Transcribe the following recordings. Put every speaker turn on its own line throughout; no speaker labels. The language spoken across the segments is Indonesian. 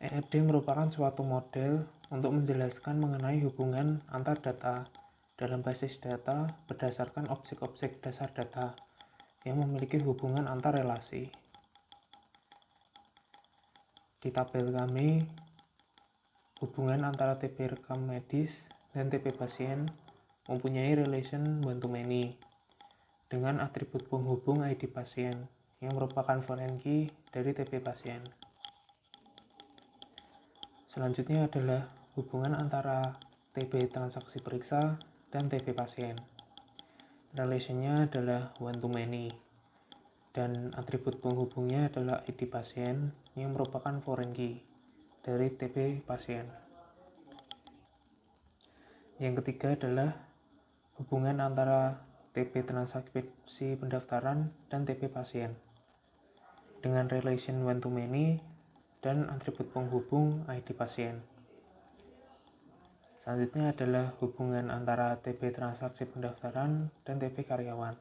ERD merupakan suatu model untuk menjelaskan mengenai hubungan antar data dalam basis data berdasarkan objek-objek dasar data yang memiliki hubungan antar relasi. Di tabel kami, hubungan antara TP rekam medis dan TP pasien mempunyai relation one-to-many dengan atribut penghubung ID pasien yang merupakan foreign key dari TP pasien. Selanjutnya adalah hubungan antara TP transaksi periksa dan TP pasien. Relation-nya adalah one-to-many dan atribut penghubungnya adalah ID pasien yang merupakan foreign key dari TP pasien. Yang ketiga adalah hubungan antara TP transaksi pendaftaran dan TP pasien dengan relation one-to-many dan atribut penghubung ID pasien. Selanjutnya adalah hubungan antara TP transaksi pendaftaran dan TP karyawan.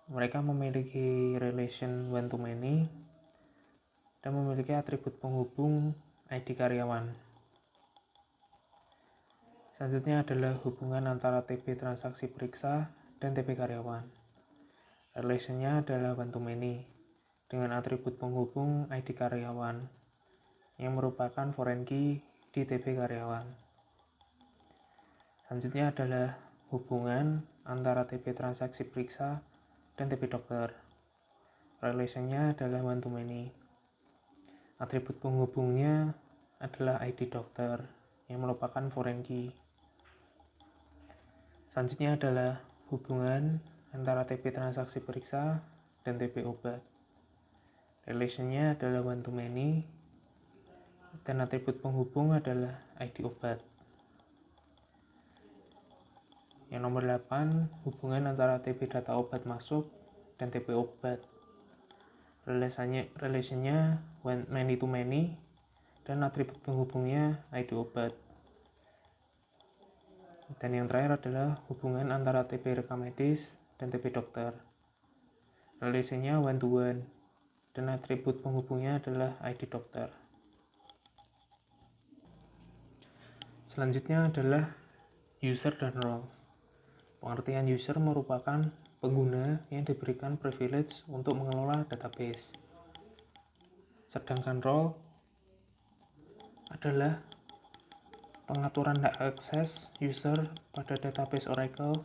Mereka memiliki relation one-to-many dan memiliki atribut penghubung ID karyawan. Selanjutnya adalah hubungan antara TP transaksi periksa dan TP karyawan. Relation-nya adalah one-to-many dengan atribut penghubung ID karyawan yang merupakan foreign key di TP karyawan. Selanjutnya adalah hubungan antara TP transaksi periksa dan TP dokter. Relation-nya adalah one-to-many. Atribut penghubungnya adalah ID dokter yang merupakan foreign key. Selanjutnya adalah hubungan antara TP transaksi periksa dan TP obat. Relation-nya adalah one-to-many dan atribut penghubung adalah ID obat. Yang nomor 8, hubungan antara TP data obat masuk dan TP obat. Relation-nya many to many dan atribut penghubungnya ID obat. Dan yang terakhir adalah hubungan antara TP rekam medis dan TP dokter. Relation-nya one to one dan atribut penghubungnya adalah ID dokter. Selanjutnya adalah user dan role. Pengertian user merupakan pengguna yang diberikan privilege untuk mengelola database. Sedangkan role adalah pengaturan hak akses user pada database Oracle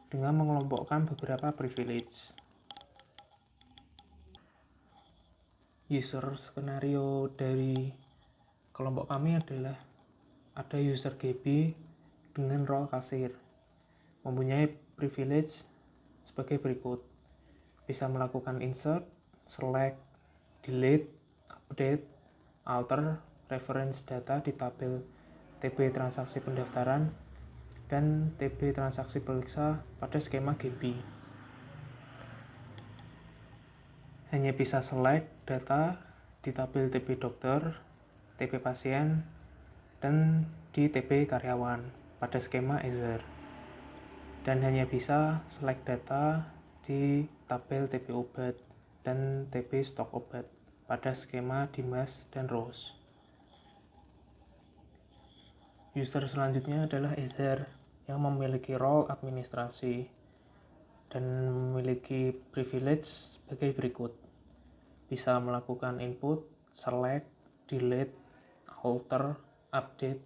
dengan mengelompokkan beberapa privilege. User skenario dari kelompok kami adalah ada user GB dengan role kasir, mempunyai privilege sebagai berikut: bisa melakukan insert, select, delete, update, alter, reference data di tabel TP transaksi pendaftaran dan TP transaksi periksa pada skema GB. Hanya bisa select data di tabel TP dokter, TP pasien, dan di TP karyawan pada skema Ether. Dan hanya bisa select data di tabel TP obat dan TP stok obat pada skema Dimas dan Rose. User selanjutnya adalah Ether yang memiliki role administrasi dan memiliki privilege sebagai berikut: bisa melakukan input, select, delete, alter, update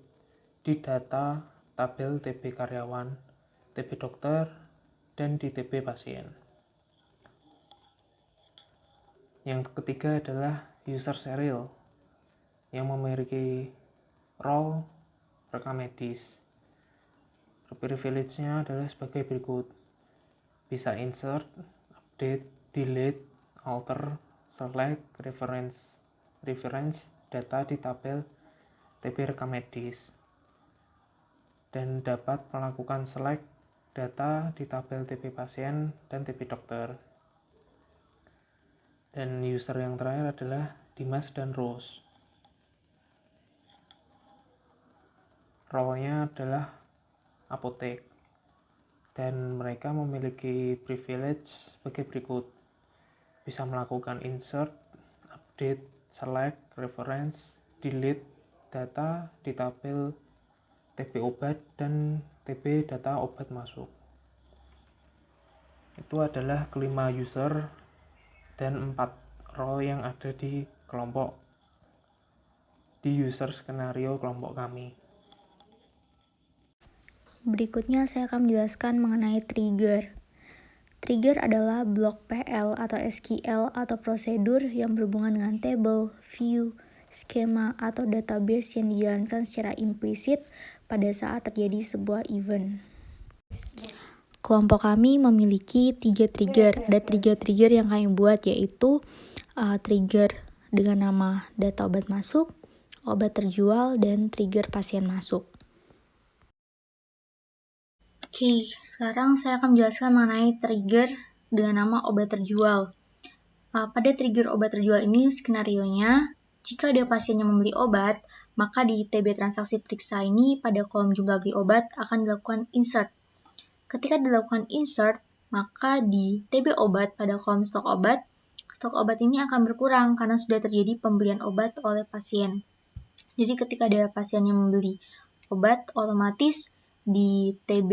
di data tabel TP karyawan, TP dokter, dan di TP pasien. Yang ketiga adalah user serial yang memiliki role rekam medis. Privilege-nya adalah sebagai berikut: bisa insert, update, delete, alter, select, reference data di tabel TP rekam medis, dan dapat melakukan select data di tabel TP pasien dan TP dokter. Dan user yang terakhir adalah Dimas dan Rose. Role-nya adalah apotek dan mereka memiliki privilege sebagai berikut: bisa melakukan insert, update, select, reference delete data di tabel TB obat dan TB data obat masuk. Itu adalah kelima user dan 4 row yang ada di kelompok di user skenario kelompok kami.
Berikutnya saya akan menjelaskan mengenai trigger. Trigger adalah blok PL atau SQL atau prosedur yang berhubungan dengan table, view, skema, atau database yang dijalankan secara implisit pada saat terjadi sebuah event. Kelompok kami memiliki 3 trigger. Ada 3 trigger yang kami buat, yaitu trigger dengan nama data obat masuk, obat terjual, dan trigger pasien masuk. Oke, sekarang saya akan menjelaskan mengenai trigger dengan nama obat terjual. Pada trigger obat terjual ini, skenarionya, jika ada pasien yang membeli obat, maka di TB transaksi periksa ini pada kolom jumlah beli obat akan dilakukan insert. Ketika dilakukan insert, maka di TB obat pada kolom stok obat ini akan berkurang karena sudah terjadi pembelian obat oleh pasien. Jadi ketika ada pasien yang membeli obat, otomatis di TB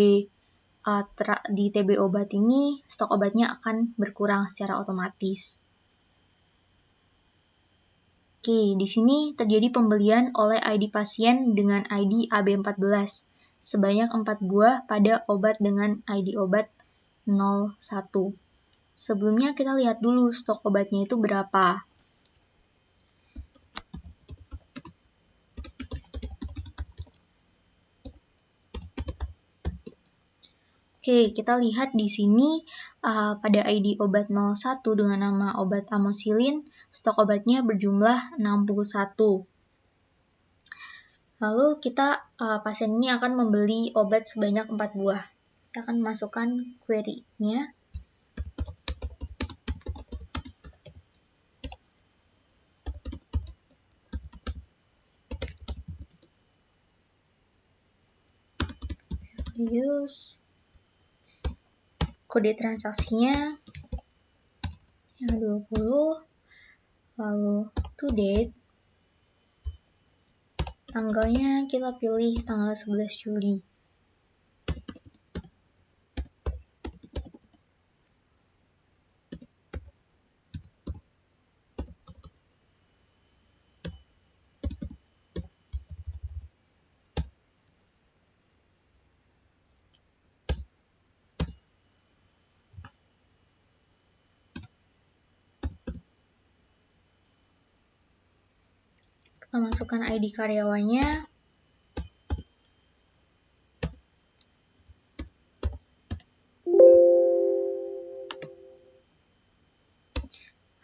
obat ini stok obatnya akan berkurang secara otomatis. Oke, di sini terjadi pembelian oleh ID pasien dengan ID AB14 sebanyak 4 buah pada obat dengan ID obat 01. Sebelumnya kita lihat dulu stok obatnya itu berapa. Oke, kita lihat di sini pada ID obat 01 dengan nama obat amoxicillin, stok obatnya berjumlah 61. Lalu pasien ini akan membeli obat sebanyak 4 buah. Kita akan masukkan query-nya. Use kode transaksinya yang 20, lalu to date, tanggalnya kita pilih tanggal 11 Juli. Kita masukkan ID karyawannya.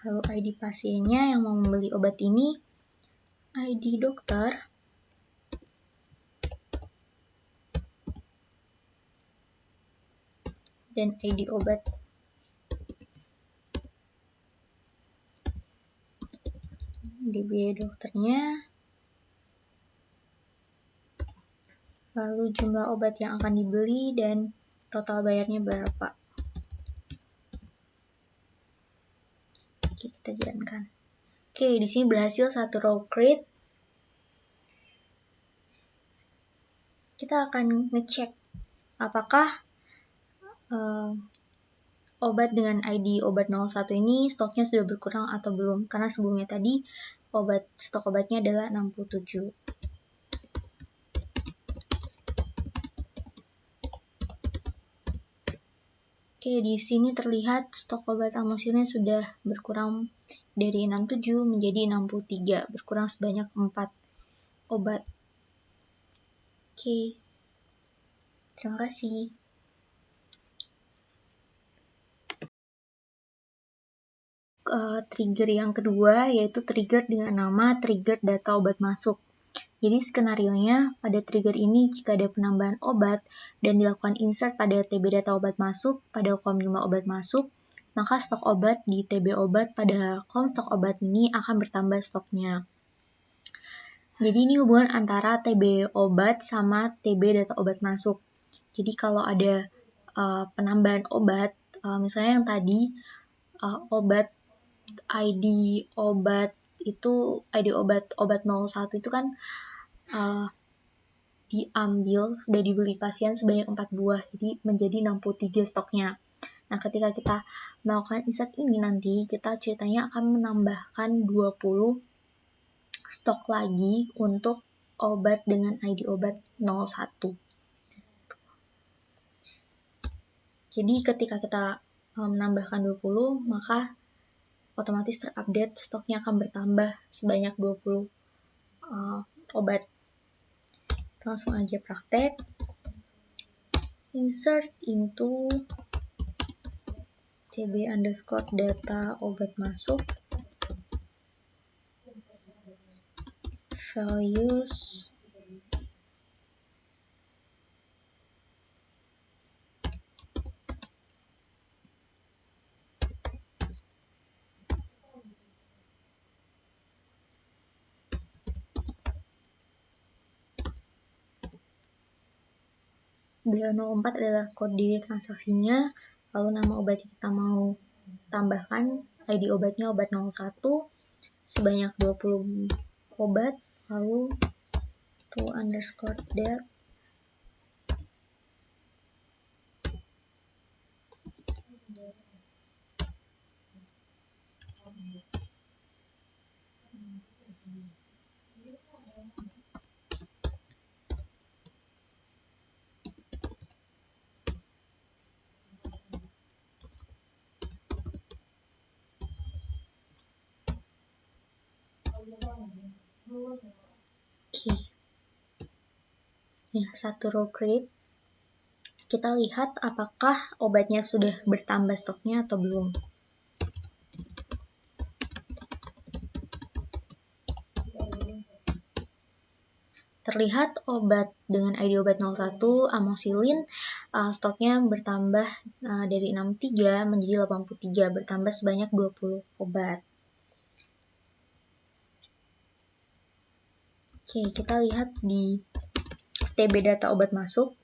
Lalu ID pasiennya yang mau membeli obat ini, ID dokter, dan ID obat. Di biaya dokternya, lalu jumlah obat yang akan dibeli dan total bayarnya berapa. Oke, kita jalankan. Oke, di sini berhasil satu row create. Kita akan ngecek apakah obat dengan ID obat 01 ini stoknya sudah berkurang atau belum, karena sebelumnya tadi stok obatnya adalah 67. Oke, di sini terlihat stok obat amoxicillin sudah berkurang dari 67 menjadi 63, berkurang sebanyak 4 obat. Oke, terima kasih. Trigger yang kedua yaitu trigger dengan nama trigger data obat masuk. Jadi skenarionya pada trigger ini jika ada penambahan obat dan dilakukan insert pada TB data obat masuk pada kolom jumlah obat masuk, maka stok obat di TB obat pada kolom stok obat ini akan bertambah stoknya. Jadi ini hubungan antara TB obat sama TB data obat masuk. Jadi kalau ada penambahan obat, misalnya yang tadi obat ID obat itu ID obat 01 itu kan diambil, sudah dibeli pasien sebanyak 4 buah, jadi menjadi 63 stoknya. Nah, ketika kita melakukan insert ini nanti, kita ceritanya akan menambahkan 20 stok lagi untuk obat dengan ID obat 01. Jadi ketika kita menambahkan 20, maka otomatis terupdate stoknya akan bertambah sebanyak 20 obat. Langsung aja praktek. Insert into tb_data obat masuk, values B04 adalah kode transaksinya, lalu nama obat yang kita mau tambahkan, ID obatnya obat 01, sebanyak 20 obat, lalu to_date Oke. Nah, satu row create. Kita lihat apakah obatnya sudah bertambah stoknya atau belum. Terlihat obat dengan ID obat 01 amoxicillin stoknya bertambah dari 63 menjadi 83, bertambah sebanyak 20 obat. Oke, kita lihat di TB data obat masuk,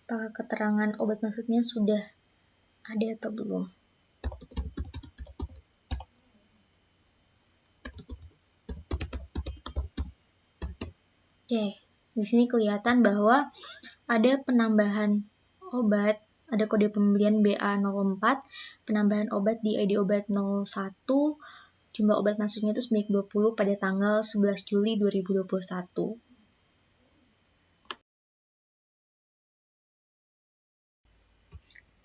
apakah keterangan obat masuknya sudah ada atau belum. Oke, di sini kelihatan bahwa ada penambahan obat, ada kode pembelian BA04, penambahan obat di ID obat 01, jumlah obat masuknya itu sebanyak 20 pada tanggal 11 Juli 2021.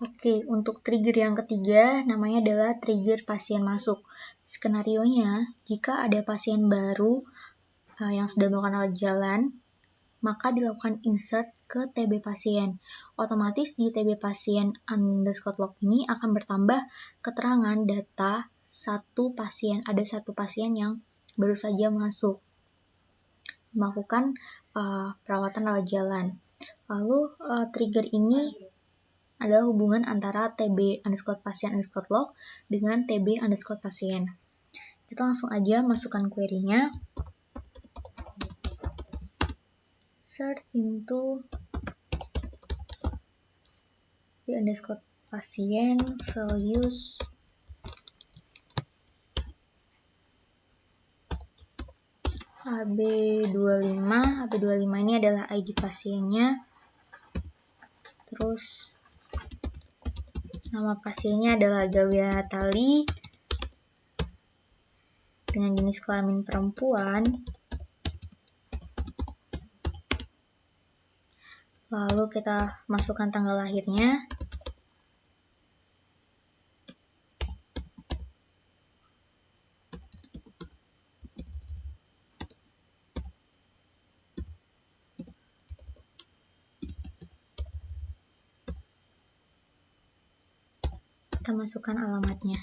Oke, untuk trigger yang ketiga namanya adalah trigger pasien masuk. Skenarionya, jika ada pasien baru yang sedang melakukan rawat jalan, maka dilakukan insert ke TB pasien. Otomatis di TB pasien _log ini akan bertambah keterangan data satu pasien. Ada satu pasien yang baru saja masuk melakukan perawatan rawat jalan. Lalu trigger ini adalah hubungan antara TB_pasien_log dengan TB_pasien. Kita langsung aja masukkan query-nya. Insert into TB_pasien values AB25. AB25 ini adalah ID pasiennya. Terus nama pasiennya adalah Gawia Tali dengan jenis kelamin perempuan. Lalu kita masukkan tanggal lahirnya. Kita masukkan alamatnya.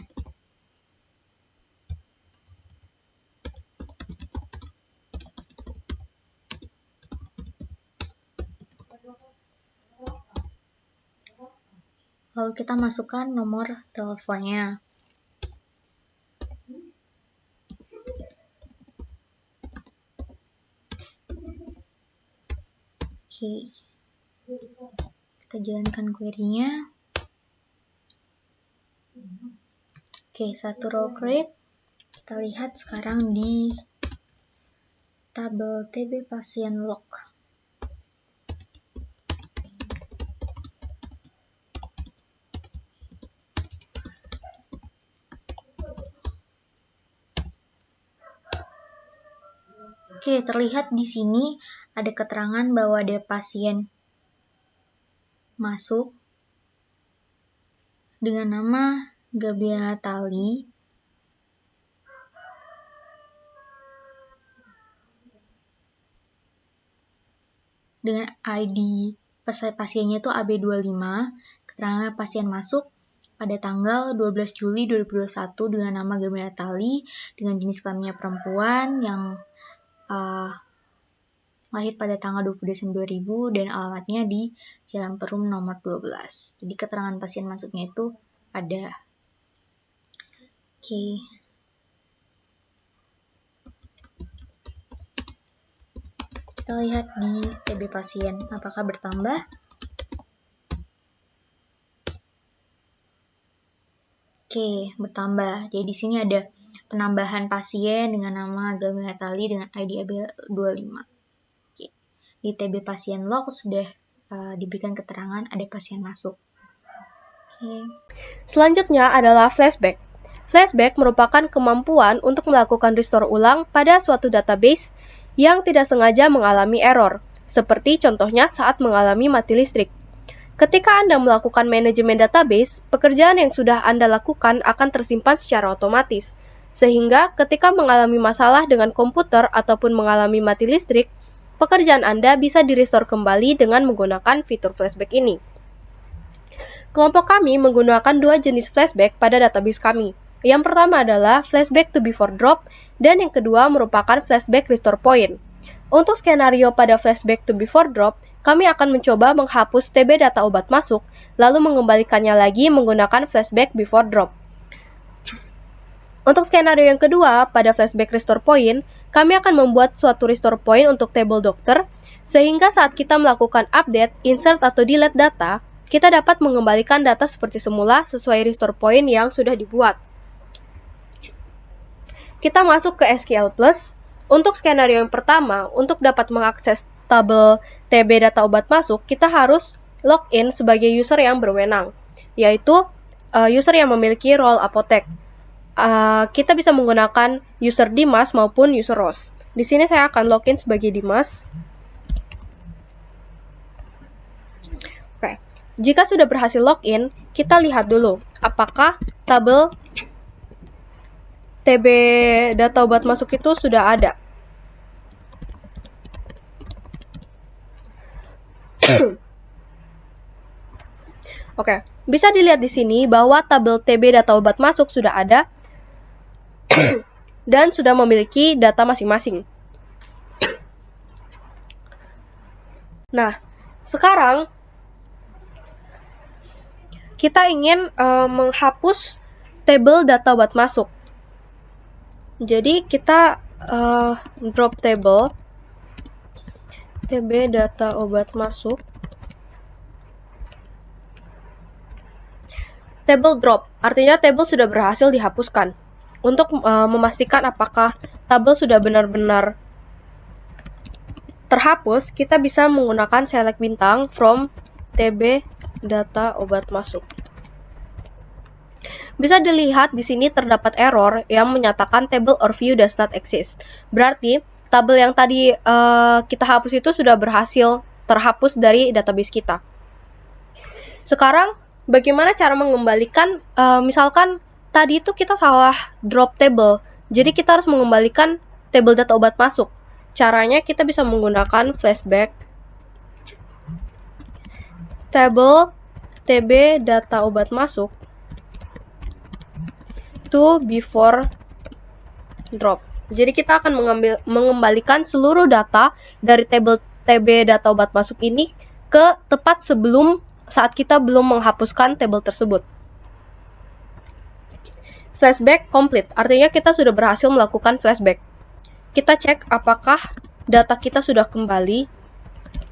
Lalu kita masukkan nomor teleponnya. Oke. Kita jalankan query-nya. Oke, satu row create. Kita Kita lihat sekarang di tabel TB pasien log. Oke, terlihat di sini ada keterangan bahwa ada pasien masuk dengan nama Gabriela Tali dengan ID pasiennya itu AB25. Keterangan pasien masuk pada tanggal 12 Juli 2021 dengan nama Gabriela Tali dengan jenis kelaminnya perempuan yang lahir pada tanggal 20 Desember 2000 dan alamatnya di Jalan Perum nomor 12. Jadi keterangan pasien masuknya itu ada. Oke. Kita lihat di TB pasien apakah bertambah. Oke, bertambah. Jadi di sini ada penambahan pasien dengan nama Gabriela Tali dengan ID AB25. Oke. Di TB pasien log sudah diberikan keterangan ada pasien masuk. Oke.
Selanjutnya adalah flashback. Flashback merupakan kemampuan untuk melakukan restore ulang pada suatu database yang tidak sengaja mengalami error, seperti contohnya saat mengalami mati listrik. Ketika Anda melakukan manajemen database, pekerjaan yang sudah Anda lakukan akan tersimpan secara otomatis, sehingga ketika mengalami masalah dengan komputer ataupun mengalami mati listrik, pekerjaan Anda bisa di-restore kembali dengan menggunakan fitur flashback ini. Kelompok kami menggunakan dua jenis flashback pada database kami. Yang pertama adalah flashback to before drop, dan yang kedua merupakan flashback restore point. Untuk skenario pada flashback to before drop, kami akan mencoba menghapus TB data obat masuk, lalu mengembalikannya lagi menggunakan flashback before drop. Untuk skenario yang kedua, pada flashback restore point, kami akan membuat suatu restore point untuk table dokter, sehingga saat kita melakukan update, insert, atau delete data, kita dapat mengembalikan data seperti semula sesuai restore point yang sudah dibuat. Kita masuk ke SQL+. Untuk skenario yang pertama, untuk dapat mengakses tabel TB data obat masuk, kita harus login sebagai user yang berwenang, yaitu user yang memiliki role apotek. Kita bisa menggunakan user Dimas maupun user Ros. Di sini saya akan login sebagai Dimas. Oke. Jika sudah berhasil login, kita lihat dulu apakah tabel TB data obat masuk itu sudah ada. Oke, bisa dilihat di sini bahwa tabel TB data obat masuk sudah ada dan sudah memiliki data masing-masing. Nah, sekarang kita ingin menghapus tabel data obat masuk. Jadi kita drop table TB data obat masuk, table drop, artinya table sudah berhasil dihapuskan. Untuk memastikan apakah tabel sudah benar-benar terhapus, kita bisa menggunakan select bintang from TB data obat masuk. Bisa dilihat di sini terdapat error yang menyatakan table or view does not exist. Berarti tabel yang tadi kita hapus itu sudah berhasil terhapus dari database kita. Sekarang bagaimana cara mengembalikan, misalkan tadi itu kita salah drop table, jadi kita harus mengembalikan table data obat masuk. Caranya kita bisa menggunakan flashback table TB data obat masuk to before drop. Jadi kita akan mengembalikan seluruh data dari table TB data obat masuk ini ke tepat sebelum saat kita belum menghapuskan table tersebut. Flashback complete, artinya kita sudah berhasil melakukan flashback. Kita cek apakah data kita sudah kembali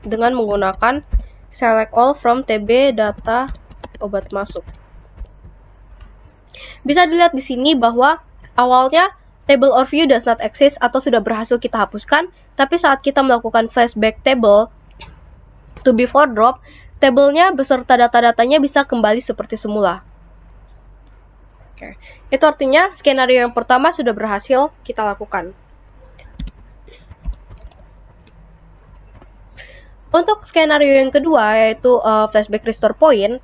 dengan menggunakan select all from TB data obat masuk. Bisa dilihat di sini bahwa awalnya table or view does not exist atau sudah berhasil kita hapuskan, tapi saat kita melakukan flashback table to before drop, tabelnya beserta data-datanya bisa kembali seperti semula. Oke. Itu artinya skenario yang pertama sudah berhasil kita lakukan. Untuk skenario yang kedua, yaitu flashback restore point,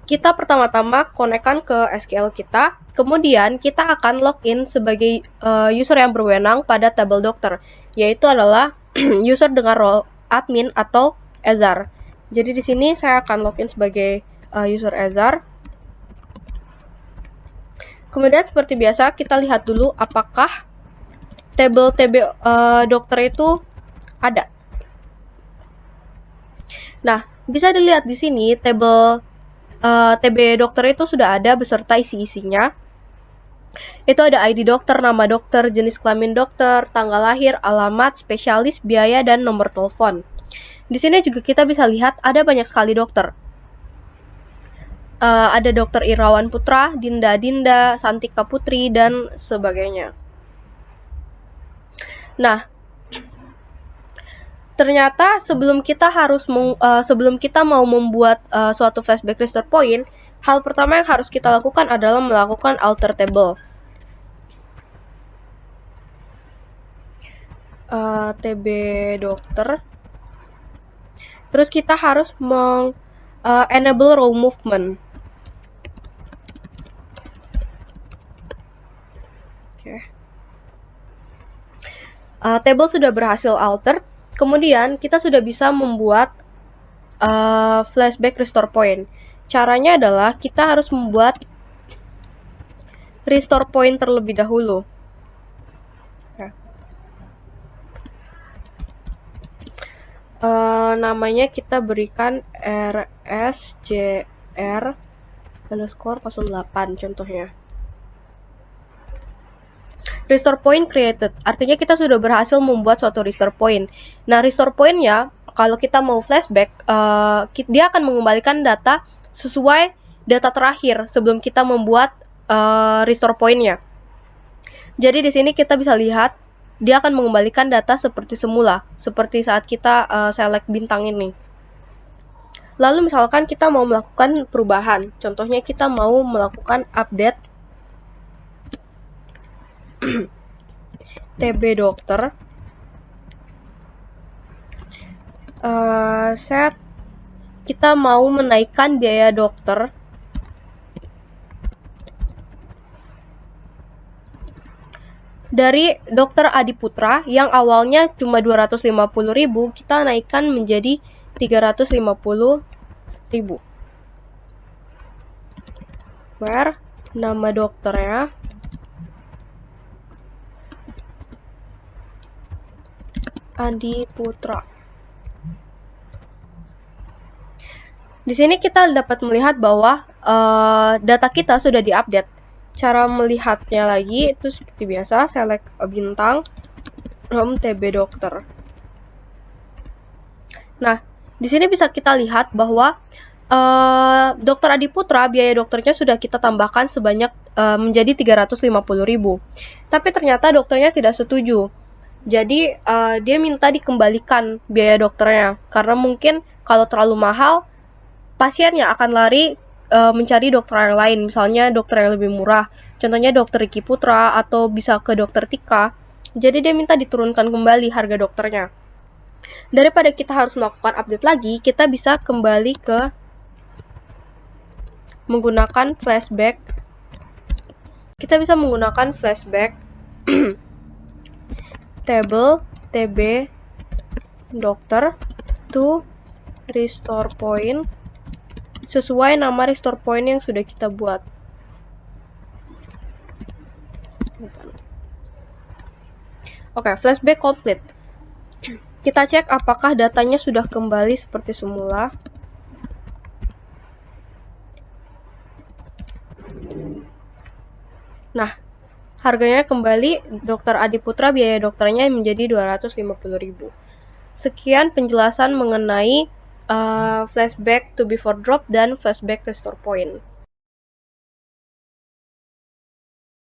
kita pertama-tama konekkan ke SQL kita, kemudian kita akan login sebagai user yang berwenang pada table dokter, yaitu adalah user dengan role admin atau Azar. Jadi di sini saya akan login sebagai user Azar. Kemudian seperti biasa kita lihat dulu apakah table TB dokter itu ada. Nah, bisa dilihat di sini table TB dokter itu sudah ada beserta isi-isinya. Itu ada ID dokter, nama dokter, jenis kelamin dokter, tanggal lahir, alamat, spesialis, biaya, dan nomor telepon. Di sini juga kita bisa lihat ada banyak sekali dokter. Ada dokter Irawan Putra, Dinda, Santika Putri, dan sebagainya. Nah, ternyata sebelum kita mau membuat suatu flashback restore point, hal pertama yang harus kita lakukan adalah melakukan alter table. TB dokter. Terus kita harus enable row movement. Oke. Table sudah berhasil alter. Kemudian kita sudah bisa membuat flashback restore point. Caranya adalah kita harus membuat restore point terlebih dahulu. Namanya kita berikan rsjr underscore 08 contohnya. Restore point created, artinya kita sudah berhasil membuat suatu restore point. Nah, restore point-nya, kalau kita mau flashback, dia akan mengembalikan data sesuai data terakhir sebelum kita membuat restore point-nya. Jadi di sini kita bisa lihat, dia akan mengembalikan data seperti semula, seperti saat kita select bintang ini. Lalu misalkan kita mau melakukan perubahan, contohnya kita mau melakukan update TB dokter, kita mau menaikkan biaya dokter dari dokter Adiputra yang awalnya cuma 250.000, kita naikkan menjadi 350.000. Where nama dokternya Adiputra. Di sini kita dapat melihat bahwa data kita sudah diupdate. Cara melihatnya lagi itu seperti biasa, select bintang from TB dokter. Nah, di sini bisa kita lihat bahwa dokter Adiputra biaya dokternya sudah kita tambahkan sebanyak menjadi 350.000. Tapi ternyata dokternya tidak setuju. Jadi dia minta dikembalikan biaya dokternya karena mungkin kalau terlalu mahal pasiennya akan lari mencari dokter yang lain, misalnya dokter yang lebih murah, contohnya dokter Riki Putra atau bisa ke dokter Tika. Jadi dia minta diturunkan kembali harga dokternya. Daripada kita harus melakukan update lagi, kita bisa kembali ke menggunakan flashback. Kita bisa menggunakan flashback table TB dokter to restore point sesuai nama restore point yang sudah kita buat. Oke, flashback complete. Kita cek apakah datanya sudah kembali seperti semula. Nah, harganya kembali, dokter Adiputra biaya dokternya menjadi 250.000. Sekian penjelasan mengenai flashback to before drop dan flashback restore point.